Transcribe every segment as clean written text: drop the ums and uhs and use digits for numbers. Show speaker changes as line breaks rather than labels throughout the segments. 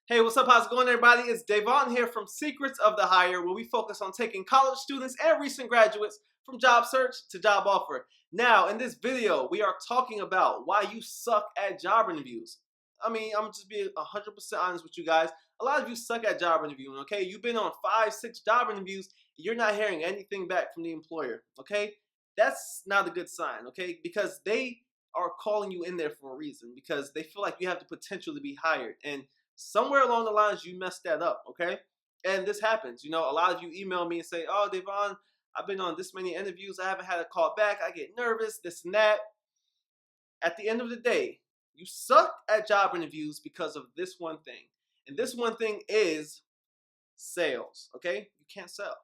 Hey, what's up? How's it going, everybody? It's Davon here from Secrets of the Hire, where we focus on taking college students and recent graduates from job search to job offer. Now, in this video, we are talking about why you suck at job interviews. I'm just being 100% honest with you guys. A lot of you suck at job interviewing, okay? You've been on 5, 6 job interviews, you're not hearing anything back from the employer, okay? That's not a good sign, okay? Because they are calling you in there for a reason, because they feel like you have the potential to be hired. And somewhere along the lines you messed that up, okay? And this happens. A lot of you email me and say, oh, Devon, I've been on this many interviews, I haven't had a call back, I get nervous, this and that. At the end of the day, you suck at job interviews because of this one thing. And this one thing is sales, okay? You can't sell.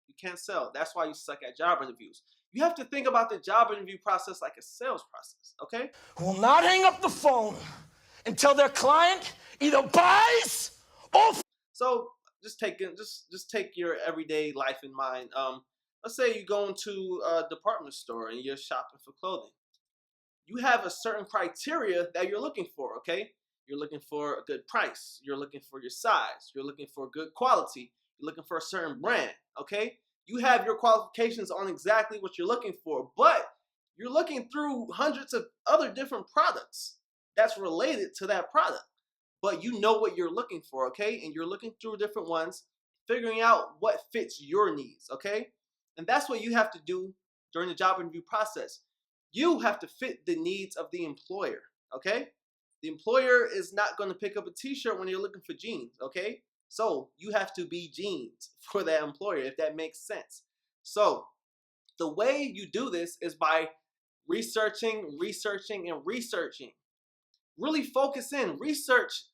You can't sell. That's why you suck at job interviews. You have to think about the job interview process like a sales process, okay?
Will not hang up the phone until their client either buys or
So just take your everyday life in mind. Let's say you go into a department store and you're shopping for clothing. You have a certain criteria that you're looking for, okay? You're looking for a good price. You're looking for your size. You're looking for good quality. You're looking for a certain brand, okay? You have your qualifications on exactly what you're looking for, but you're looking through hundreds of other different products that's related to that product. But you know what you're looking for, okay? And you're looking through different ones, figuring out what fits your needs, okay? And that's what you have to do during the job interview process. You have to fit the needs of the employer, okay? The employer is not going to pick up a t-shirt when you're looking for jeans, okay? So you have to be jeans for that employer, if that makes sense. So the way you do this is by researching, and researching. Really focus in, research,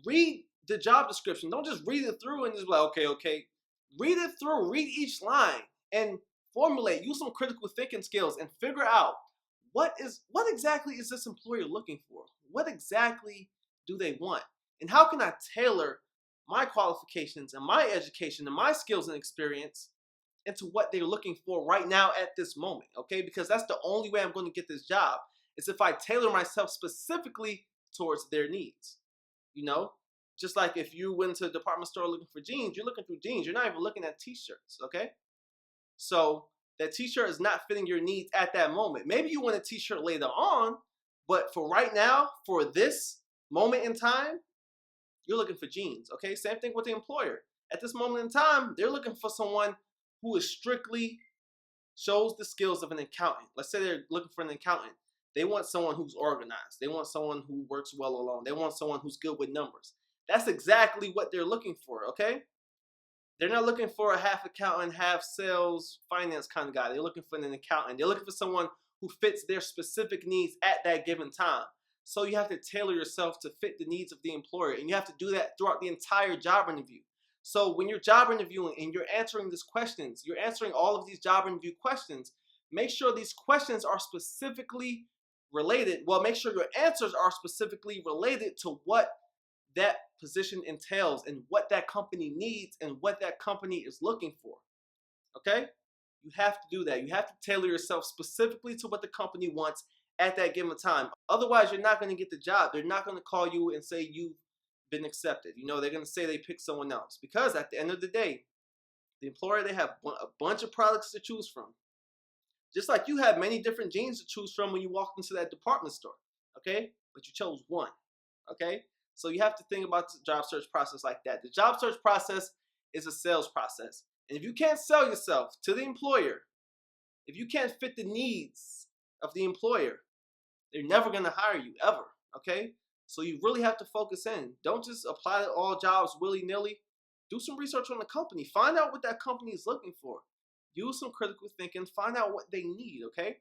read the job description. Don't just read it through and just be like, okay. Read it through, read each line, and formulate, use some critical thinking skills, and figure out what exactly is this employer looking for? What exactly do they want? And how can I tailor my qualifications and my education and my skills and experience into what they're looking for right now at this moment, okay? Because that's the only way I'm going to get this job, is if I tailor myself specifically towards their needs. Just like if you went to a department store looking for jeans, you're looking through jeans, you're not even looking at t-shirts, okay? So that t-shirt is not fitting your needs at that moment. Maybe you want a t-shirt later on, but for right now, for this moment in time, you're looking for jeans, okay? Same thing with the employer. At this moment in time, they're looking for someone who is strictly shows the skills of an accountant. Let's say they're looking for an accountant. They want someone who's organized. They want someone who works well alone. They want someone who's good with numbers. That's exactly what they're looking for, okay? They're not looking for a half accountant, half sales, finance kind of guy. They're looking for an accountant. They're looking for someone who fits their specific needs at that given time. So you have to tailor yourself to fit the needs of the employer, and you have to do that throughout the entire job interview. So when you're job interviewing and you're answering these questions, you're answering all of these job interview questions, make sure these questions are specifically related. Well, make sure your answers are specifically related to what that position entails and what that company needs and what that company is looking for, okay? You have to do that. You have to tailor yourself specifically to what the company wants at that given time. Otherwise, you're not going to get the job. They're not going to call you and say you've been accepted. They're going to say they picked someone else, because at the end of the day, the employer, they have a bunch of products to choose from. Just like you have many different jeans to choose from when you walked into that department store, okay? But you chose one, okay? So you have to think about the job search process like that. The job search process is a sales process. And if you can't sell yourself to the employer, if you can't fit the needs of the employer, they're never going to hire you, ever, okay? So you really have to focus in. Don't just apply to all jobs willy-nilly. Do some research on the company. Find out what that company is looking for. Use some critical thinking. Find out what they need, okay?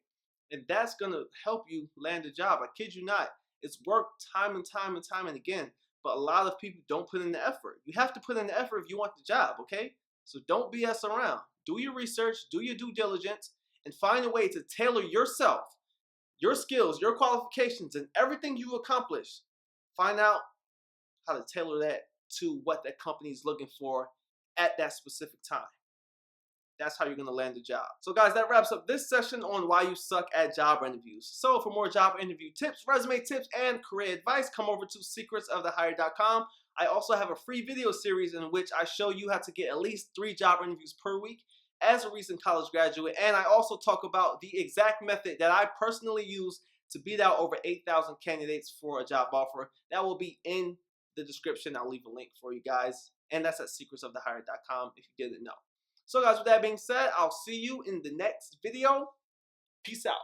And that's going to help you land a job. I kid you not. It's worked time and time again. But a lot of people don't put in the effort. You have to put in the effort if you want the job, okay? So don't BS around. Do your research. Do your due diligence. And find a way to tailor yourself, your skills, your qualifications, and everything you accomplish. Find out how to tailor that to what that company is looking for at that specific time. That's how you're going to land a job. So guys, that wraps up this session on why you suck at job interviews. So for more job interview tips, resume tips, and career advice, come over to secretsofthehire.com, I also have a free video series in which I show you how to get at least 3 job interviews per week as a recent college graduate. And I also talk about the exact method that I personally use to beat out over 8,000 candidates for a job offer. That will be in the description. I'll leave a link for you guys. And that's at secretsofthehire.com if you didn't know. So guys, with that being said, I'll see you in the next video. Peace out.